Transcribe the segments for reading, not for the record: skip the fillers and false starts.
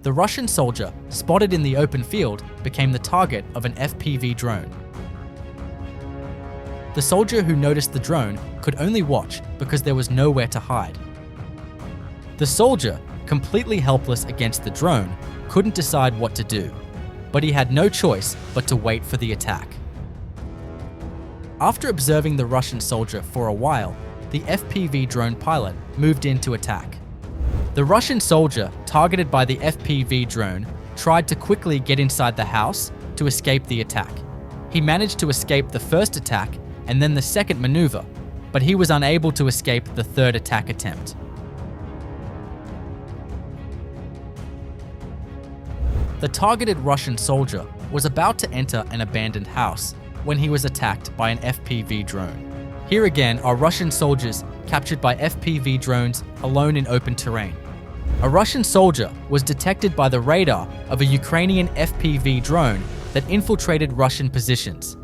The Russian soldier, spotted in the open field, became the target of an FPV drone. The soldier who noticed the drone could only watch because there was nowhere to hide. The soldier, completely helpless against the drone, couldn't decide what to do, but he had no choice but to wait for the attack. After observing the Russian soldier for a while, the FPV drone pilot moved in to attack. The Russian soldier, targeted by the FPV drone, tried to quickly get inside the house to escape the attack. He managed to escape the first attack and then the second maneuver, but he was unable to escape the third attack attempt. The targeted Russian soldier was about to enter an abandoned house when he was attacked by an FPV drone. Here again are Russian soldiers captured by FPV drones alone in open terrain. A Russian soldier was detected by the radar of a Ukrainian FPV drone that infiltrated Russian positions.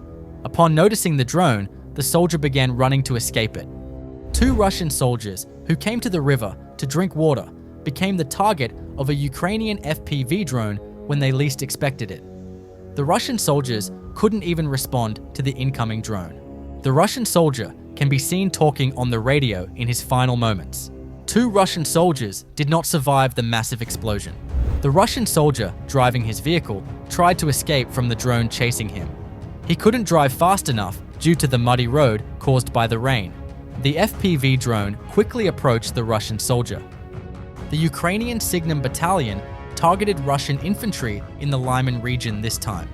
Upon noticing the drone, the soldier began running to escape it. 2 Russian soldiers who came to the river to drink water became the target of a Ukrainian FPV drone when they least expected it. The Russian soldiers couldn't even respond to the incoming drone. The Russian soldier can be seen talking on the radio in his final moments. 2 Russian soldiers did not survive the massive explosion. The Russian soldier driving his vehicle tried to escape from the drone chasing him. He couldn't drive fast enough due to the muddy road caused by the rain. The FPV drone quickly approached the Russian soldier. The Ukrainian Signum battalion targeted Russian infantry in the Lyman region this time.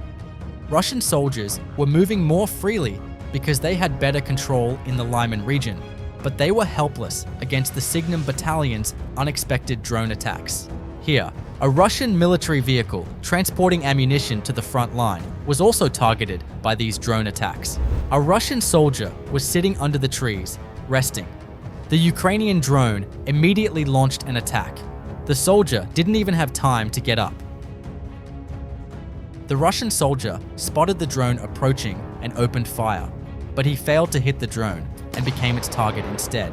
Russian soldiers were moving more freely because they had better control in the Lyman region, but they were helpless against the Signum battalion's unexpected drone attacks. Here, a Russian military vehicle transporting ammunition to the front line was also targeted by these drone attacks. A Russian soldier was sitting under the trees, resting. The Ukrainian drone immediately launched an attack. The soldier didn't even have time to get up. The Russian soldier spotted the drone approaching and opened fire, but he failed to hit the drone and became its target instead.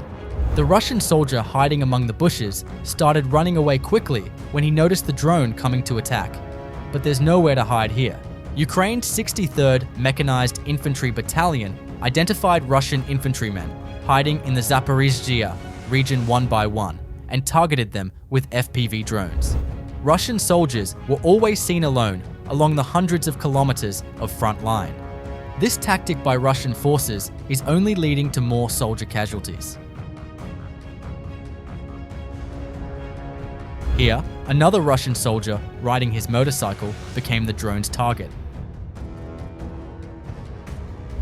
The Russian soldier hiding among the bushes started running away quickly when he noticed the drone coming to attack. But there's nowhere to hide here. Ukraine's 63rd Mechanized Infantry Battalion identified Russian infantrymen hiding in the Zaporizhzhia region one by one and targeted them with FPV drones. Russian soldiers were always seen alone along the hundreds of kilometers of front line. This tactic by Russian forces is only leading to more soldier casualties. Here, another Russian soldier riding his motorcycle became the drone's target.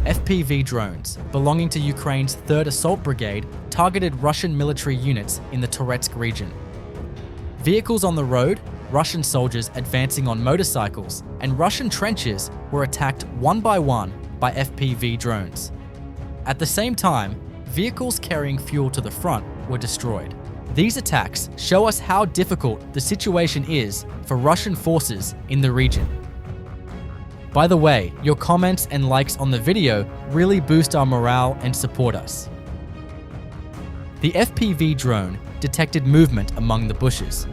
FPV drones belonging to Ukraine's 3rd Assault Brigade targeted Russian military units in the Toretsk region. Vehicles on the road, Russian soldiers advancing on motorcycles, and Russian trenches were attacked one by one by FPV drones. At the same time, vehicles carrying fuel to the front were destroyed. These attacks show us how difficult the situation is for Russian forces in the region. By the way, your comments and likes on the video really boost our morale and support us. The FPV drone detected movement among the bushes.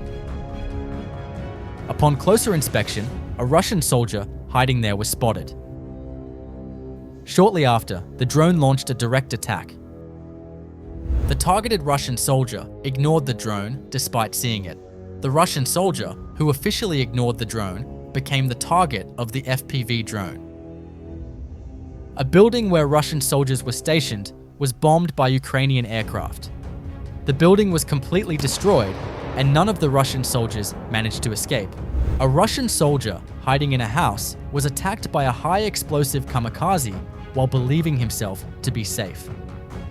Upon closer inspection, a Russian soldier hiding there was spotted. Shortly after, the drone launched a direct attack. The targeted Russian soldier ignored the drone despite seeing it. The Russian soldier, who officially ignored the drone, became the target of the FPV drone. A building where Russian soldiers were stationed was bombed by Ukrainian aircraft. The building was completely destroyed, and none of the Russian soldiers managed to escape. A Russian soldier hiding in a house was attacked by a high-explosive kamikaze while believing himself to be safe.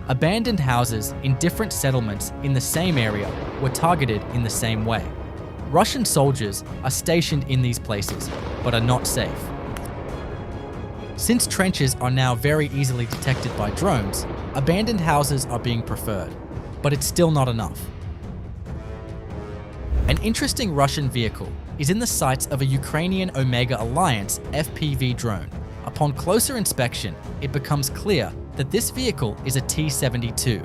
Abandoned houses in different settlements in the same area were targeted in the same way. Russian soldiers are stationed in these places, but are not safe. Since trenches are now very easily detected by drones, abandoned houses are being preferred, but it's still not enough. An interesting Russian vehicle is in the sights of a Ukrainian Omega Alliance FPV drone. Upon closer inspection, it becomes clear that this vehicle is a T-72.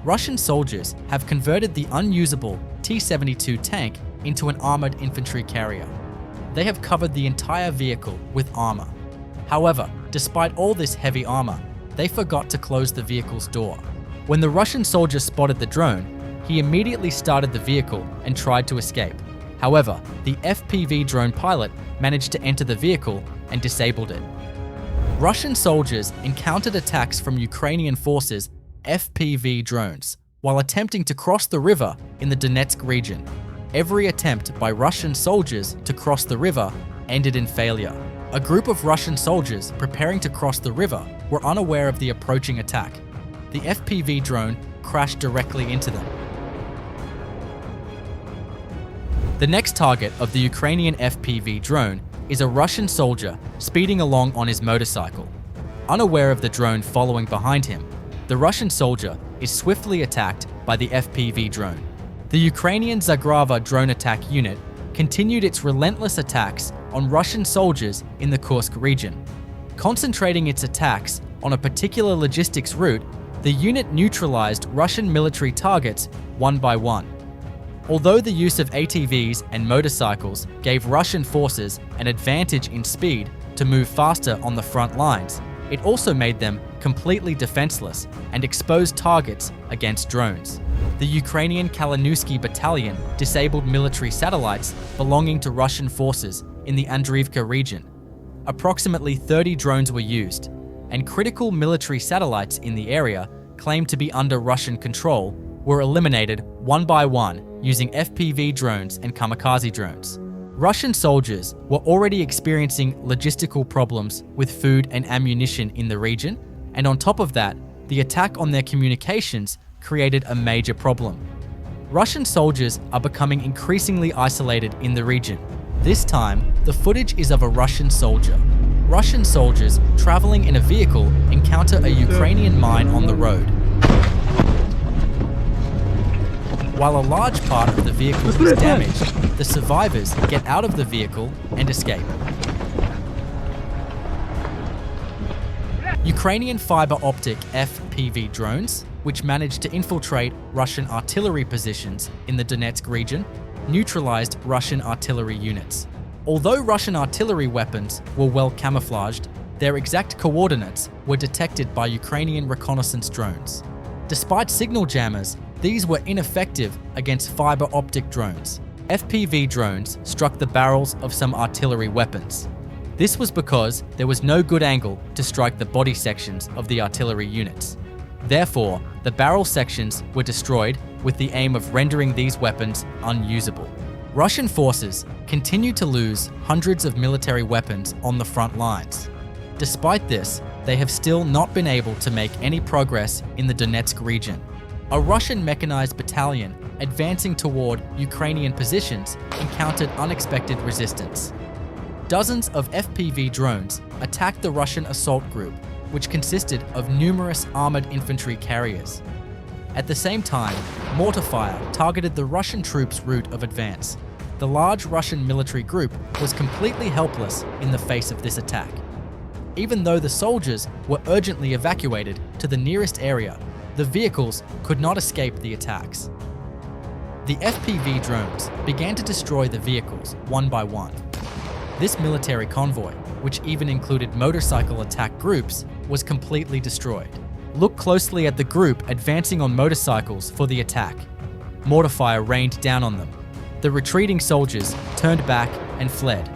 Russian soldiers have converted the unusable T-72 tank into an armored infantry carrier. They have covered the entire vehicle with armor. However, despite all this heavy armor, they forgot to close the vehicle's door. When the Russian soldier spotted the drone, he immediately started the vehicle and tried to escape. However, the FPV drone pilot managed to enter the vehicle and disabled it. Russian soldiers encountered attacks from Ukrainian forces' FPV drones while attempting to cross the river in the Donetsk region. Every attempt by Russian soldiers to cross the river ended in failure. A group of Russian soldiers preparing to cross the river were unaware of the approaching attack. The FPV drone crashed directly into them. The next target of the Ukrainian FPV drone is a Russian soldier speeding along on his motorcycle. Unaware of the drone following behind him, the Russian soldier is swiftly attacked by the FPV drone. The Ukrainian Zagrava drone attack unit continued its relentless attacks on Russian soldiers in the Kursk region. Concentrating its attacks on a particular logistics route, the unit neutralized Russian military targets one by one. Although the use of ATVs and motorcycles gave Russian forces an advantage in speed to move faster on the front lines, it also made them completely defenseless and exposed targets against drones. The Ukrainian Kalinowski battalion disabled military satellites belonging to Russian forces in the Andriivka region. Approximately 30 drones were used, and critical military satellites in the area claimed to be under Russian control were eliminated one by one using FPV drones and kamikaze drones. Russian soldiers were already experiencing logistical problems with food and ammunition in the region, and on top of that, the attack on their communications created a major problem. Russian soldiers are becoming increasingly isolated in the region. This time, the footage is of a Russian soldier. Russian soldiers traveling in a vehicle encounter a Ukrainian mine on the road. While a large part of the vehicle is damaged, the survivors get out of the vehicle and escape. Ukrainian fiber optic FPV drones, which managed to infiltrate Russian artillery positions in the Donetsk region, neutralized Russian artillery units. Although Russian artillery weapons were well camouflaged, their exact coordinates were detected by Ukrainian reconnaissance drones. Despite signal jammers, these were ineffective against fiber optic drones. FPV drones struck the barrels of some artillery weapons. This was because there was no good angle to strike the body sections of the artillery units. Therefore, the barrel sections were destroyed with the aim of rendering these weapons unusable. Russian forces continued to lose hundreds of military weapons on the front lines. Despite this, they have still not been able to make any progress in the Donetsk region. A Russian mechanized battalion advancing toward Ukrainian positions encountered unexpected resistance. Dozens of FPV drones attacked the Russian assault group, which consisted of numerous armored infantry carriers. At the same time, mortar fire targeted the Russian troops' route of advance. The large Russian military group was completely helpless in the face of this attack. Even though the soldiers were urgently evacuated to the nearest area, the vehicles could not escape the attacks. The FPV drones began to destroy the vehicles one by one. This military convoy, which even included motorcycle attack groups, was completely destroyed. Look closely at the group advancing on motorcycles for the attack. Mortar fire rained down on them. The retreating soldiers turned back and fled.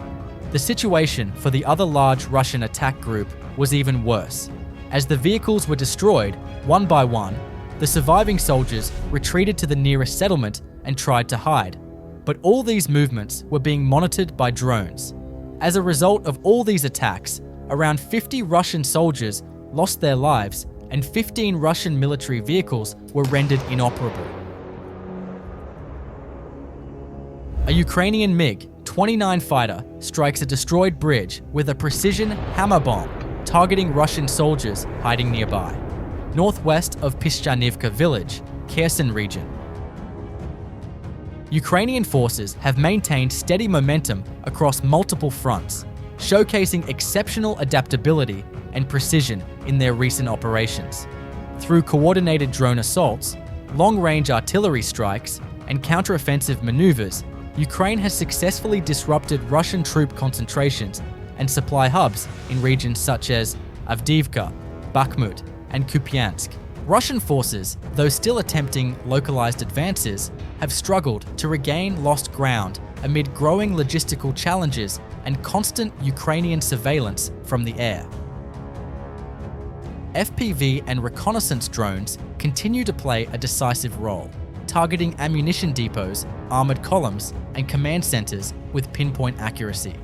The situation for the other large Russian attack group was even worse. As the vehicles were destroyed, one by one, the surviving soldiers retreated to the nearest settlement and tried to hide. But all these movements were being monitored by drones. As a result of all these attacks, around 50 Russian soldiers lost their lives and 15 Russian military vehicles were rendered inoperable. A Ukrainian MiG-29 fighter strikes a destroyed bridge with a precision hammer bomb, targeting Russian soldiers hiding nearby, northwest of Pishchanivka village, Kherson region. Ukrainian forces have maintained steady momentum across multiple fronts, showcasing exceptional adaptability and precision in their recent operations. Through coordinated drone assaults, long-range artillery strikes, and counteroffensive maneuvers, Ukraine has successfully disrupted Russian troop concentrations and supply hubs in regions such as Avdiivka, Bakhmut, and Kupiansk. Russian forces, though still attempting localized advances, have struggled to regain lost ground amid growing logistical challenges and constant Ukrainian surveillance from the air. FPV and reconnaissance drones continue to play a decisive role, targeting ammunition depots, armored columns, and command centers with pinpoint accuracy.